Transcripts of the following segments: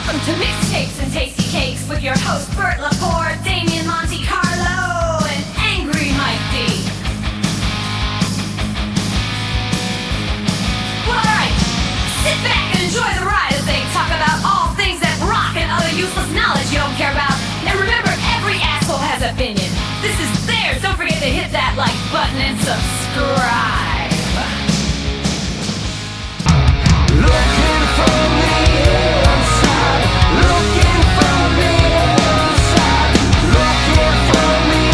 Welcome to Mixtapes and Tasty Cakes with your host Bert Laporte, Damian Monte Carlo, and Angry Mike D. Alright, sit back and enjoy the ride as they talk about all things that rock and other useless knowledge you don't care about. And remember, every asshole has an opinion. This is theirs. Don't forget to hit that like button and subscribe. Looking from the inside, looking from the inside, looking from the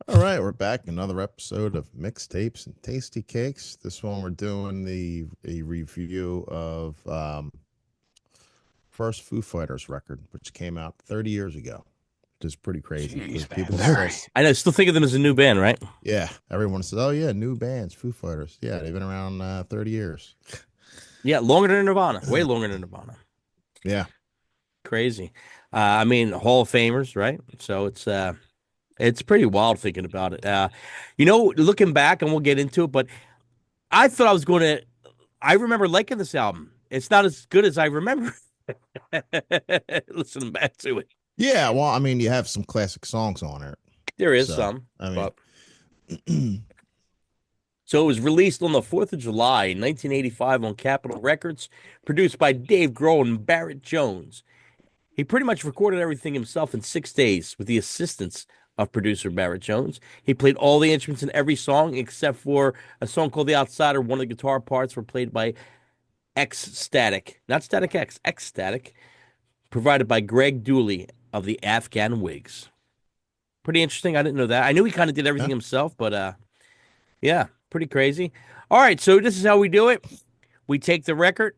All right, we're back. Another episode of Mixtapes and Tasty Cakes. This one we're doing a review of first Foo Fighters record, which came out 30 years ago, which is pretty crazy. Jeez, People man. still, I know, still think of them as a new band, right? yeah, everyone says, "Oh yeah, new bands, Foo Fighters." Yeah, they've been around 30 years. Yeah, longer than Nirvana, way longer than Nirvana. Yeah, Crazy. I mean, Hall of Famers, right? So it's pretty wild thinking about it. Looking back, and we'll get into it, but I thought I was going to. I remember liking this album. It's not as good as I remember. Listening back to it, yeah. Well, I mean, you have some classic songs on it. there is So, some. I mean, But so it was released on the 4th of July, 1985 on Capitol Records, produced by Dave Grohl and Barrett Jones. He pretty much recorded everything himself in 6 days with the assistance of producer Barrett Jones. He played all the instruments in every song except for a song called The Outsider. One of the guitar parts were played by X-Static, not Static X, X-Static, provided by Greg Dooley of the Afghan Wigs. Pretty interesting. I didn't know that. I knew he kind of did everything himself, but yeah, pretty crazy. All right, so this is how we do it. We take the record,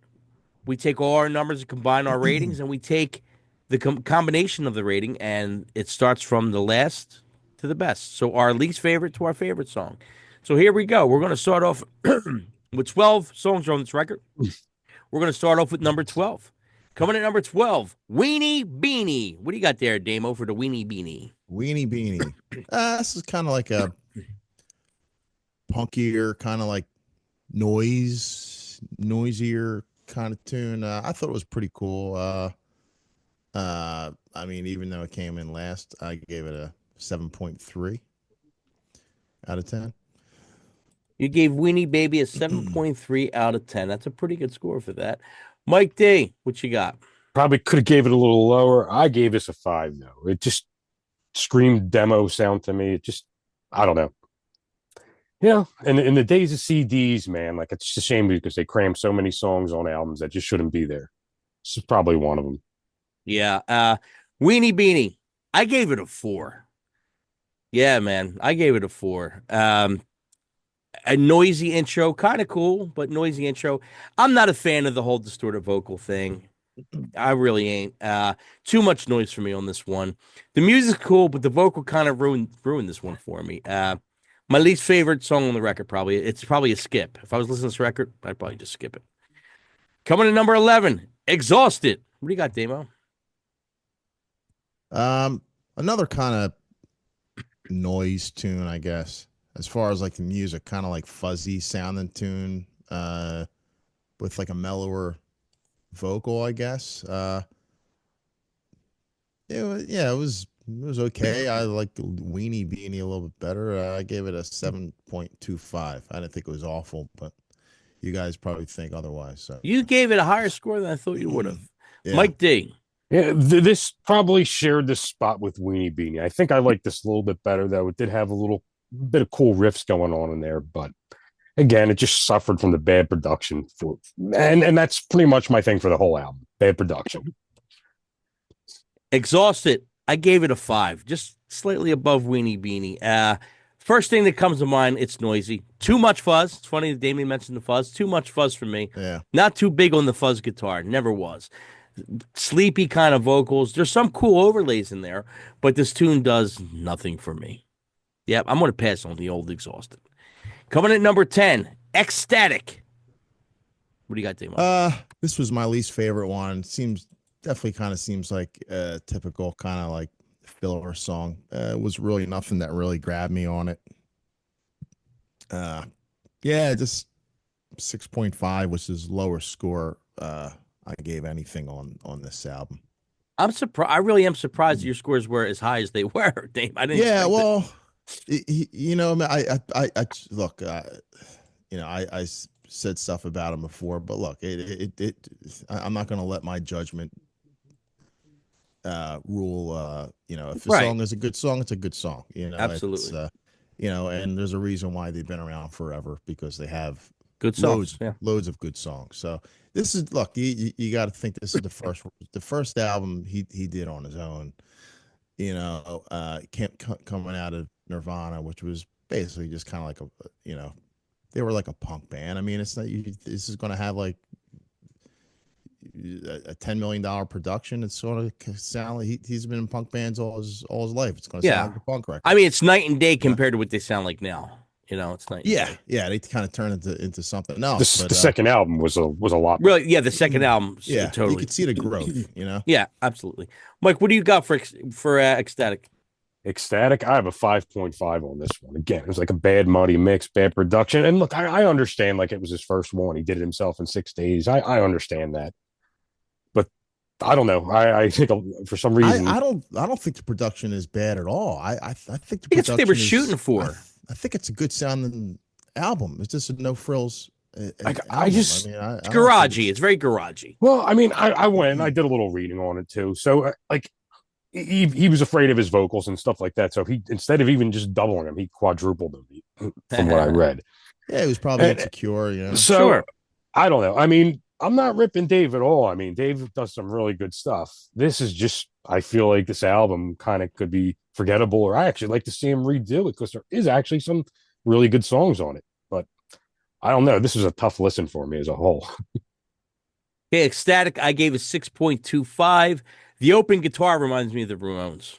we take all our numbers and combine our ratings, and we take the combination of the rating, and it starts from the last to the best. So our least favorite to our favorite song. So here we go. We're going to start off with 12 songs on this record. We're going to start off with number 12. Coming at number 12, Weenie Beanie. What do you got there, Damo, for the Weenie Beanie? Weenie Beanie. This is kind of like a punkier, kind of like noisier kind of tune. I thought it was pretty cool. I mean, even though it came in last, I gave it a 7.3 out of 10. You gave Weenie Baby a 7.3 out of 10. That's a pretty good score for that. Mike D, what you got? Probably could have gave it a little lower. I gave this a 5, though. It just screamed demo sound to me. It just, I don't know. In the days of CDs, man, like, it's just a shame because they cram so many songs on albums that just shouldn't be there. This is probably one of them. Yeah. Weenie Beanie. I gave it a 4. Yeah, man. I gave it a 4. A noisy intro, kind of cool, but noisy intro. I'm not a fan of the whole distorted vocal thing. I really ain't. Too much noise for me on this one. The music's cool, but the vocal kind of ruined this one for me. My least favorite song on the record, probably. It's probably a skip. If I was listening to this record, I'd probably just skip it. Coming to number 11, Exhausted. What do you got, Damo? Another kind of noise tune, I guess, as far as like the music, kind of like fuzzy sounding tune, with like a mellower vocal, I guess. It was okay. I liked Weenie Beanie a little bit better. I gave it a 7.25. I didn't think it was awful, but you guys probably think otherwise. So You gave it a higher score than I thought you would have. yeah. Mike D. Yeah, this probably shared this spot with Weenie Beanie. I think I like this a little bit better, though. It did have a little bit of cool riffs going on in there, but again, it just suffered from the bad production. And that's pretty much my thing for the whole album. Bad production. Exhausted. I gave it a 5, just slightly above Weenie Beanie. First thing that comes to mind, it's noisy. Too much fuzz. It's funny that Damien mentioned the fuzz. Too much fuzz for me. Yeah. Not too big on the fuzz guitar. Never was. Sleepy kind of vocals. There's some cool overlays in there, but this tune does nothing for me. Yep, I'm going to pass on the old Exhausted. Coming at number 10, Ecstatic. What do you got, Damo? This was my least favorite one. Definitely kind of seems like a typical kind of like filler song. It was really nothing that really grabbed me on it. Yeah, just 6.5, which is lower score I gave anything on this album. I'm surprised. I really am surprised that your scores were as high as they were, Dame. I didn't Yeah, expect it. well, you know, I look, said stuff about him before, but look, I'm not going to let my judgment rule. If a Right. song is a good song, it's a good song. Absolutely. And there's a reason why they've been around forever, because they have Good songs. Yeah. loads of good songs. So this is, look, you got to think this is the first album he did on his own. Coming out of Nirvana, which was basically just kind of like they were like a punk band. I mean, it's not, this is going to have like a $10 million production. It's sort of sound like he's been in punk bands all his life. It's going to sound Yeah. like a punk record. I mean, it's night and day compared to what they sound like now. It's night and day. Yeah, they kind of turn into something The, else. the second album was a lot. Really, yeah, the second album. Yeah, Totally. you could see the growth. Yeah, absolutely. Mike, what do you got for Ecstatic? Ecstatic. I have a 5.5 on this one. Again, it was like a bad muddy mix, bad production. And look, I understand like it was his first one. He did it himself in 6 days. I understand that. But I don't know. I think for some reason I don't think the production is bad at all. I think the I think it's what they were production shooting for. I think it's a good sounding album. It's just a no frills. I just It's garagey. It's very garagey. well, I mean, I went and I did a little reading on it too. So like he was afraid of his vocals and stuff like that. So he, instead of even just doubling them, he quadrupled them from what I read. Yeah, it was probably insecure. So Sure. I don't know. I mean, I'm not ripping Dave at all. I mean, Dave does some really good stuff. This is just, I feel like this album kind of could be forgettable, or I actually like to see him redo it because there is actually some really good songs on it. But I don't know. This was a tough listen for me as a whole. Okay, Ecstatic, I gave a 6.25. The open guitar reminds me of the Ramones.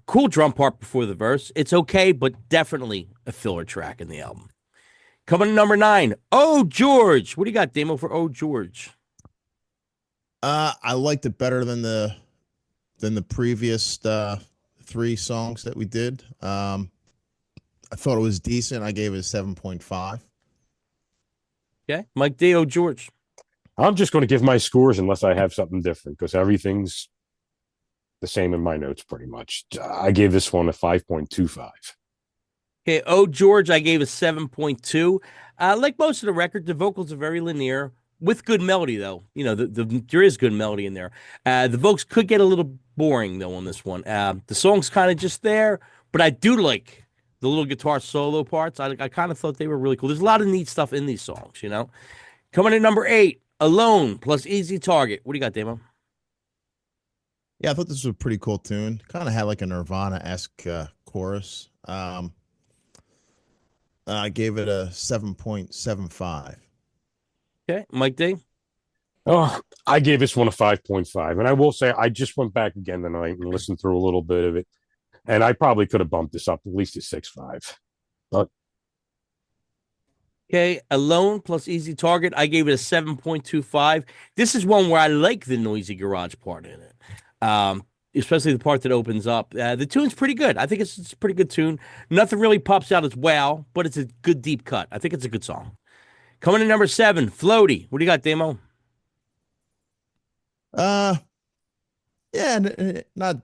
Cool drum part before the verse. It's okay, but definitely a filler track in the album. Coming to number 9, Oh George. What do you got, Damo, for Oh George? I liked it better than the previous 3 songs that we did. I thought it was decent. I gave it a 7.5. Okay, Mike D. Oh George. I'm just going to give my scores unless I have something different because everything's the same in my notes pretty much. I gave this one a 5.25. Okay, Oh George, I gave a 7.2. Like most of the record, the vocals are very linear with good melody, though. There is good melody in there. The vocals could get a little boring, though, on this one. The song's kind of just there, but I do like the little guitar solo parts. I kind of thought they were really cool. There's a lot of neat stuff in these songs, Coming in number 8, Alone plus Easy Target. What do you got, Damo? Yeah, I thought this was a pretty cool tune. Kind of had like a Nirvana-esque chorus. I gave it a 7.75. Okay, Mike D. Oh, I gave this one a 5.5. And I will say, I just went back again tonight and listened through a little bit of it. And I probably could have bumped this up at least to 6.5. But okay, Alone plus Easy Target. I gave it a 7.25. This is one where I like the noisy garage part in it. Especially the part that opens up. The tune's pretty good. I think it's a pretty good tune. Nothing really pops out as wow, but it's a good deep cut. I think it's a good song. Coming in number 7, Floaty. What do you got, Damo? Yeah, not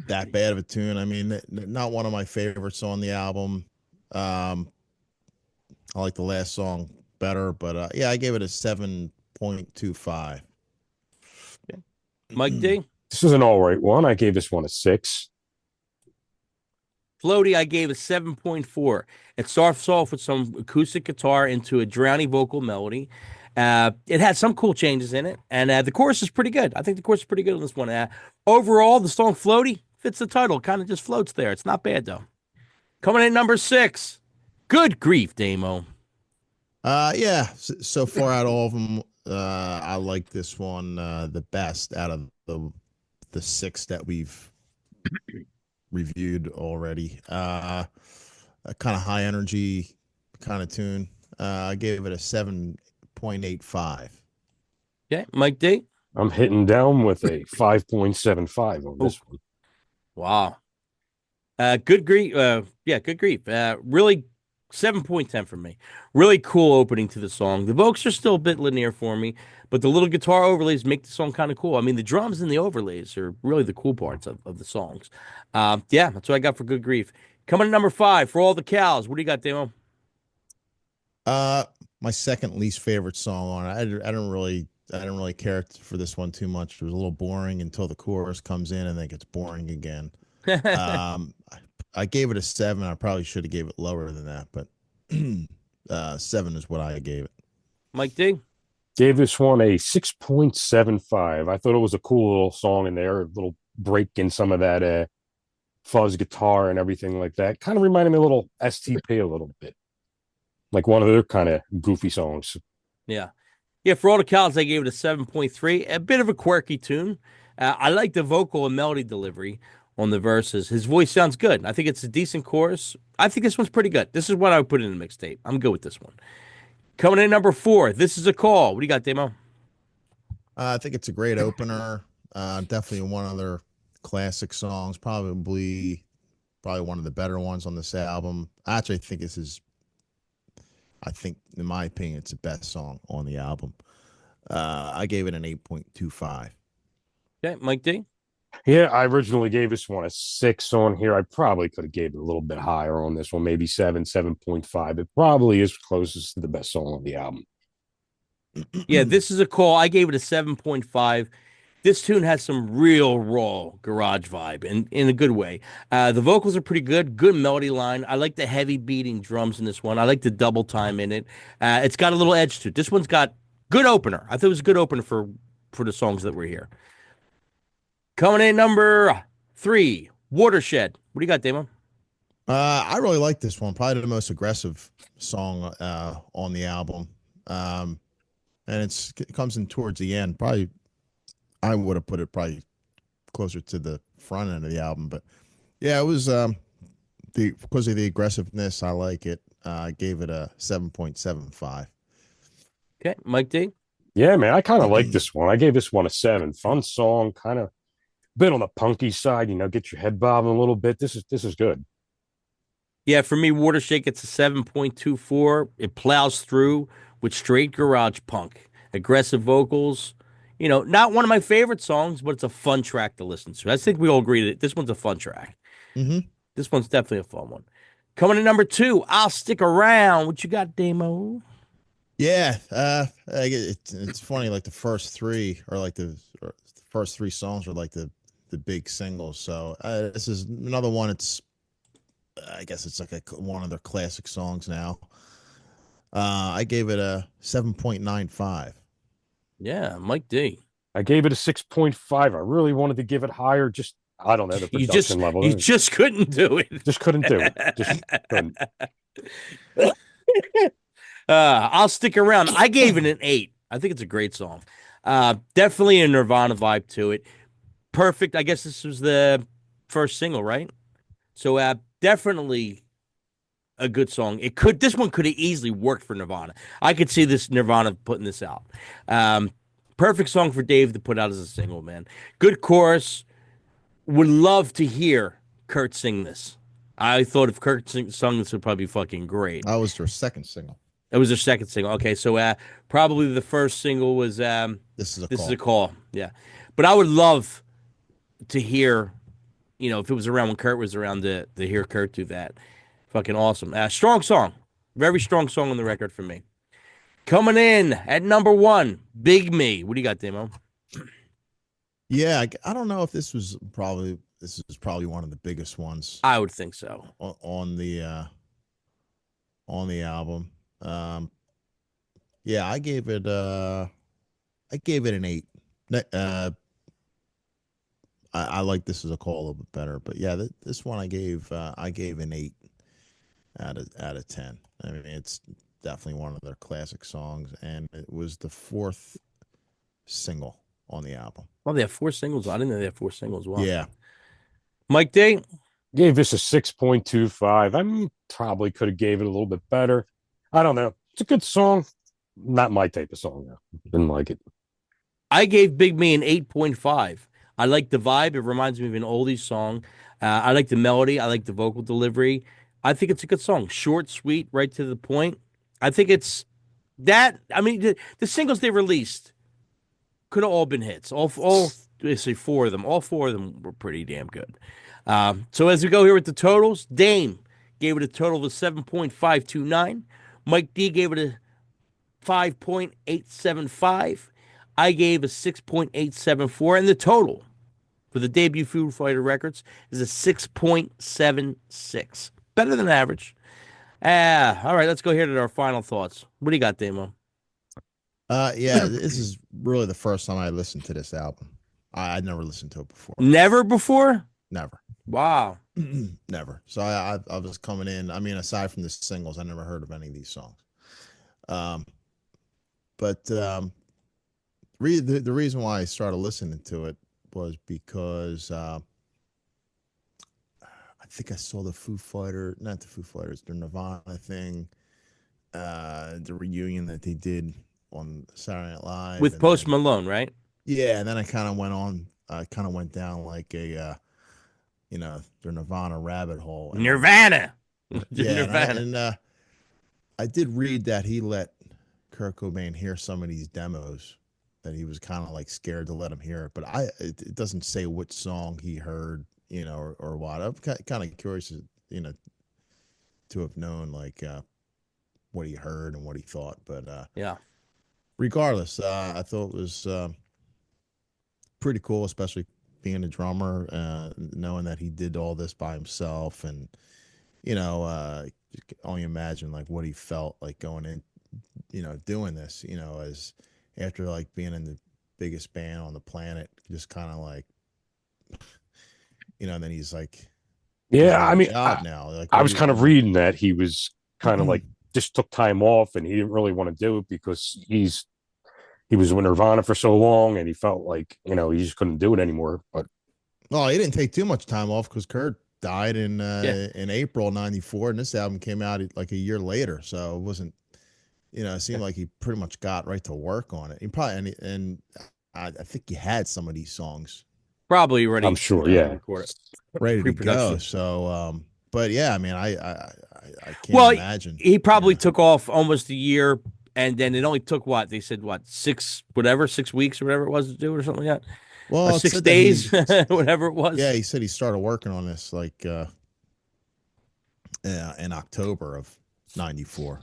that bad of a tune. I mean, not one of my favorites on the album. I like the last song better, but yeah, I gave it a 7.25. Mike D. this is an all right one. I gave this one a 6. Floaty, I gave a 7.4. It starts off with some acoustic guitar into a drowning vocal melody. It has some cool changes in it, and the chorus is pretty good. I think the chorus is pretty good on this one. Overall, the song Floaty fits the title. Kind of just floats there. It's not bad, though. Coming in number 6, Good Grief, Damo. Yeah, so far out of all of them, I like this one the best out of the 6 that we've reviewed already. A kind of high energy kind of tune. I gave it a 7.5. 5.85. Okay, Mike D. I'm hitting down with a 5.75 on this one. Wow. Good grief. Yeah, good grief. Really 7.10 for me. Really cool opening to the song. The vocals are still a bit linear for me, but the little guitar overlays make the song kind of cool. I mean, the drums and the overlays are really the cool parts of the songs. Yeah, that's what I got for good grief. Coming to number 5 for all the cows. What do you got, Damo? Uh, my second least favorite song on it. I didn't really care for this one too much. It was a little boring until the chorus comes in and then it gets boring again. I gave it a 7. I probably should have gave it lower than that, but 7 is what I gave it. Mike D. Gave this one a 6.75. I thought it was a cool little song in there, a little break in some of that fuzz guitar and everything like that. Kind of reminded me a little STP a little bit, like one of their kind of goofy songs. Yeah. Yeah, for all the cows, I gave it a 7.3. A bit of a quirky tune. I like the vocal and melody delivery on the verses. His voice sounds good. I think it's a decent chorus. I think this one's pretty good. This is what I would put in the mixtape. I'm good with this one. Coming in number 4, This Is a Call. What do you got, Damo? I think it's a great opener. Definitely one of their classic songs. Probably one of the better ones on this album. Actually, I think, in my opinion, it's the best song on the album. I gave it an 8.25. Okay, Mike D. Yeah, I originally gave this one a 6 on here. I probably could have gave it a little bit higher on this one, maybe 7, 7.5. It probably is closest to the best song on the album. Yeah, This Is a Call. I gave it a 7.5. This tune has some real raw garage vibe and in a good way. The vocals are pretty good, good melody line. I like the heavy beating drums in this one. I like the double time in it. It's got a little edge to it. This one's got good opener. I thought it was a good opener for the songs that were here. Coming in number 3, Watershed. What do you got, Damon? I really like this one. Probably the most aggressive song on the album. And it comes in towards the end. Probably, I would have put it probably closer to the front end of the album. But yeah, it was because of the aggressiveness. I like it. I gave it a 7.75. Okay, Mike D. Yeah, man, I kind of like this one. I gave this one a 7. Fun song, kind of bit on the punky side. Get your head bobbing a little bit. This is good. Yeah, for me, Watershed gets a 7.24. It plows through with straight garage punk, aggressive vocals. Not one of my favorite songs, but it's a fun track to listen to. I think we all agree that this one's a fun track. Mm-hmm. This one's definitely a fun one. Coming in number 2, I'll Stick Around. What you got, Damo? Yeah, it's funny. Like the first three, the first 3 songs are like the big singles. So this is another one. I guess it's like one of their classic songs now. I gave it a 7.95. Yeah, Mike D. I gave it a 6.5. I really wanted to give it higher. Just, I don't know, the production level. You just couldn't do it. Just couldn't do it. Just couldn't. I'll Stick Around. I gave it an 8. I think it's a great song. Definitely a Nirvana vibe to it. Perfect. I guess this was the first single, right? So definitely a good song. This one could have easily worked for Nirvana. I could see this Nirvana putting this out. Perfect song for Dave to put out as a single, man. Good chorus. Would love to hear Kurt sing this. I thought if Kurt sung this would probably be fucking great. That was their second single. It was their second single. Okay, so probably the first single was This Is a Call. Yeah. But I would love to hear, if it was around when Kurt was around to hear Kurt do that. Fucking awesome. Strong song. Very strong song on the record for me. Coming in at number 1, Big Me. What do you got, Damo? Yeah, I don't know if this is probably one of the biggest ones I would think so. on the album. Yeah, I gave it an 8. I like This Is a Call a little bit better, but yeah, this one I gave an 8 out of 10. I mean, it's definitely one of their classic songs, and it was the 4th single on the album. Oh, they have 4 singles. I didn't know they have 4 singles. Wow. Yeah. Mike D. Gave this a 6.25. I probably could have gave it a little bit better. I don't know. It's a good song. not my type of song. Though. Didn't like it. I gave Big Me an 8.5. I like the vibe. It reminds me of an oldie song. I like the melody. I like the vocal delivery. I think it's a good song. Short, sweet, right to the point. I think it's that. I mean, the singles they released could have all been hits. All, let's say four of them. All four of them were pretty damn good. So as we go here with the totals, Dame gave it a total of 7.529. Mike D gave it a 5.875. I gave a 6.874, and the total for the debut Foo Fighter records is a 6.76. Better than average. All right, let's go here to our final thoughts. What do you got, Damo? Yeah, this is really the first time I listened to this album. I'd never listened to it before. Never before? Never. Wow. Never. So I was coming in. I mean, aside from the singles, I never heard of any of these songs. But the reason why I started listening to it was because I think I saw the not the Foo Fighters, the Nirvana thing, the reunion that they did on Saturday Night Live With Post Malone, right? Yeah, and then I kind of went down like a the Nirvana rabbit hole. And Nirvana. yeah, Nirvana. and I did read that he let Kurt Cobain hear some of these demos, that he was kind of like scared to let him hear it, but it doesn't say which song he heard, or what. I'm kind of curious, to have known like what he heard and what he thought, but Yeah. regardless, I thought it was pretty cool, especially being a drummer, knowing that he did all this by himself, and you can only imagine like what he felt like going in, doing this, as after like being in the biggest band on the planet, just kind of like, and then he's like, Yeah, I mean, job now. Like, I was kind of reading that he was kind of like just took time off and he didn't really want to do it because he was with Nirvana for so long and he felt like he just couldn't do it anymore. But well, he didn't take too much time off because Kurt died in Yeah. in April '94, and this album came out like a year later, so it wasn't. It seemed like he pretty much got right to work on it. He probably and I think he had some of these songs Probably ready. I'm sure, yeah, record it. ready to go. Pre-production. So, but yeah, I mean, I can't Well, imagine. he probably took off almost a year, and then it only took what they said, 6 weeks or whatever it was to do, or something like that. Well, Or it 6 said that days, whatever it was. Yeah, he said he started working on this like in October of '94.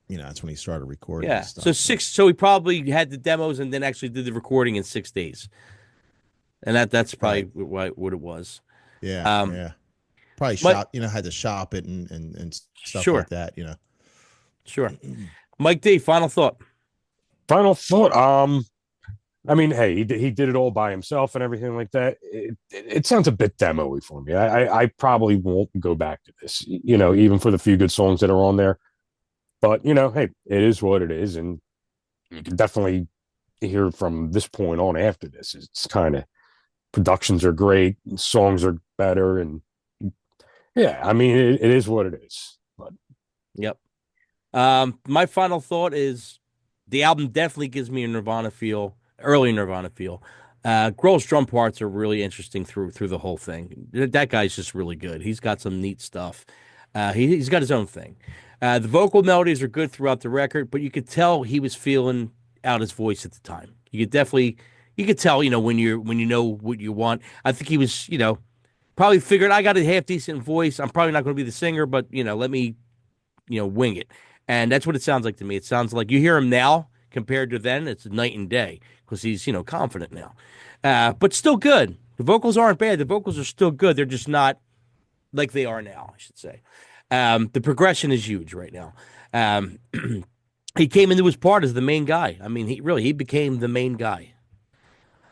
That's when he started recording. Yeah. This stuff, So So he probably had the demos and then actually did the recording in 6 days, and that's probably what it was. Yeah, Um, yeah. Probably but- shop. Had to shop it and stuff Sure. like that. Sure. Mike D, final thought. final thought. I mean, hey, he did it all by himself and everything like that. It sounds a bit demo-y for me. I probably won't go back to this, even for the few good songs that are on there. But hey, it is what it is, and you can definitely hear from this point on after this. It's kind of productions are great, songs are better, and yeah, I mean, it is what it is. But Yep. My final thought is the album definitely gives me a Nirvana feel, early Nirvana feel. Grohl's drum parts are really interesting through the whole thing. That guy's just really good. He's got some neat stuff. He's got his own thing. The vocal melodies are good throughout the record, but you could tell he was feeling out his voice at the time. You could tell, when you know what you want. I think he was, probably figured I got a half decent voice. I'm probably not going to be the singer, but let me, wing it. And that's what it sounds like to me. It sounds like you hear him now compared to then. It's night and day because he's, confident now. But still good. The vocals aren't bad. The vocals are still good. They're just not like they are now, I should say. The progression is huge right now. He came into his part as the main guy. I mean, he became the main guy.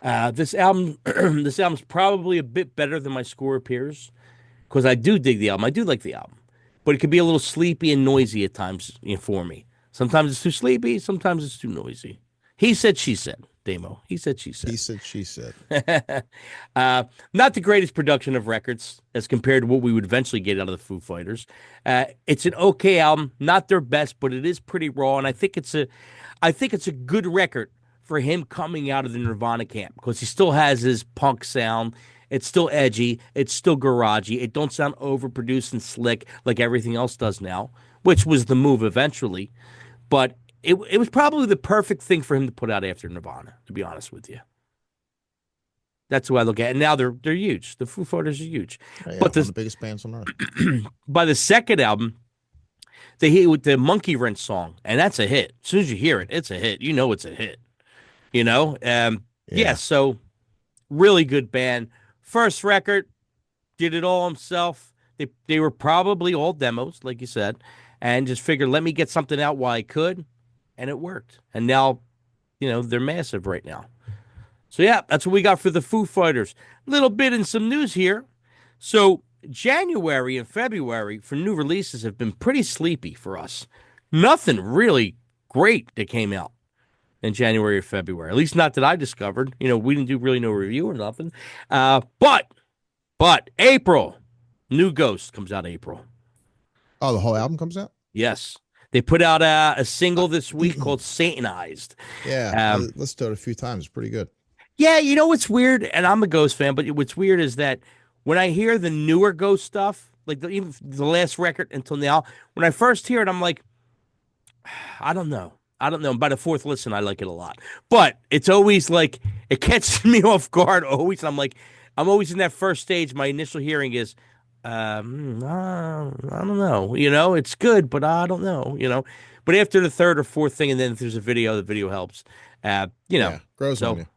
This album's probably a bit better than my score appears because I do dig the album. I do like the album, but it could be a little sleepy and noisy at times for me. Sometimes it's too sleepy. Sometimes it's too noisy. He said, she said. Damo. He said, she said. He said, she said. Not the greatest production of records as compared to what we would eventually get out of the Foo Fighters. It's an okay album, not their best, but it is pretty raw, and I think it's a good record for him coming out of the Nirvana camp because he still has his punk sound. It's still edgy. It's still garagey. It don't sound overproduced and slick like everything else does now, which was the move eventually. But it was probably the perfect thing for him to put out after Nirvana, to be honest with you. That's the way I look at it. And now they're huge. The Foo Fighters are huge. Yeah, But one of the biggest bands on earth. by the second album, they hit with the Monkey Wrench song, and that's a hit. As soon as you hear it, it's a hit. You know it's a hit. You know? Yeah, so really good band. First record, did it all himself. They were probably all demos, like you said, and just figured, let me get something out while I could, and it worked. And now, they're massive right now. So, yeah, that's what we got for the Foo Fighters. Little bit in some news here. So, January and February for new releases have been pretty sleepy for us. Nothing really great that came out in January or February, at least not that I discovered. We didn't do really no review or nothing. But April, new Ghost comes out April. Oh, the whole album comes out? Yes. They put out a single this week called Satanized. Yeah, I listened to it a few times. Pretty good. Yeah, what's weird, and I'm a Ghost fan, but what's weird is that when I hear the newer Ghost stuff, like even the last record until now, when I first hear it, I'm like, I don't know. And by the fourth listen, I like it a lot. But it's always like, it catches me off guard always. I'm I'm always in that first stage. My initial hearing is, I don't know. It's good, but I don't know. But after the third or fourth thing, and then if there's a video, the video helps. Yeah, grows on you.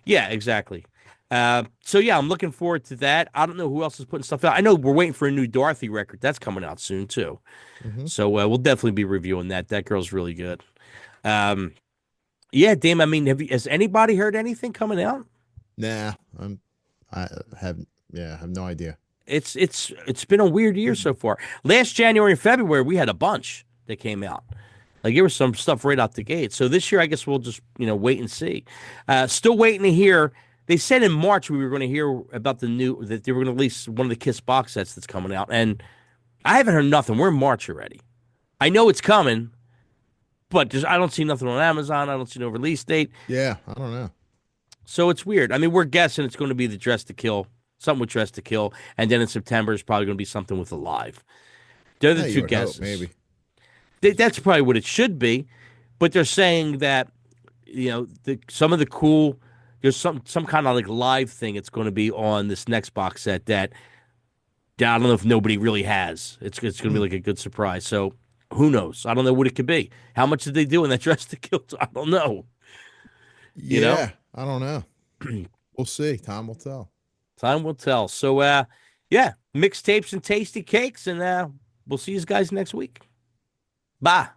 Yeah, exactly. So yeah, I'm looking forward to that. I don't know who else is putting stuff out. I know we're waiting for a new Dorothy record. That's coming out soon too. Mhm. So we'll definitely be reviewing that. That girl's really good. Yeah, Dame. I mean, has anybody heard anything coming out? Nah, I have no idea. It's been a weird year so far. Last January and February, we had a bunch that came out. Like there was some stuff right out the gate. So this year, I guess we'll just wait and see. Still waiting to hear. They said in March we were going to hear about that they were going to release one of the Kiss box sets that's coming out, and I haven't heard nothing. We're in March already. I know it's coming, but I don't see nothing on Amazon. I don't see no release date. Yeah, I don't know. So it's weird. I mean, we're guessing it's going to be the Dress to Kill, something with Dress to Kill, and then in September it's probably going to be something with Alive. They're the Yeah, you two would hope, guesses. maybe. That's probably what it should be, but they're saying that some of the cool, there's some kind of like live thing it's going to be on this next box set that I don't know if nobody really has. It's going to be like a good surprise. So who knows? I don't know what it could be. How much did they do in that Dress to Kill? I don't know. Yeah, I don't know. We'll see. Time will tell. Time will tell. So yeah, mixtapes and tasty cakes, and we'll see you guys next week. Bye.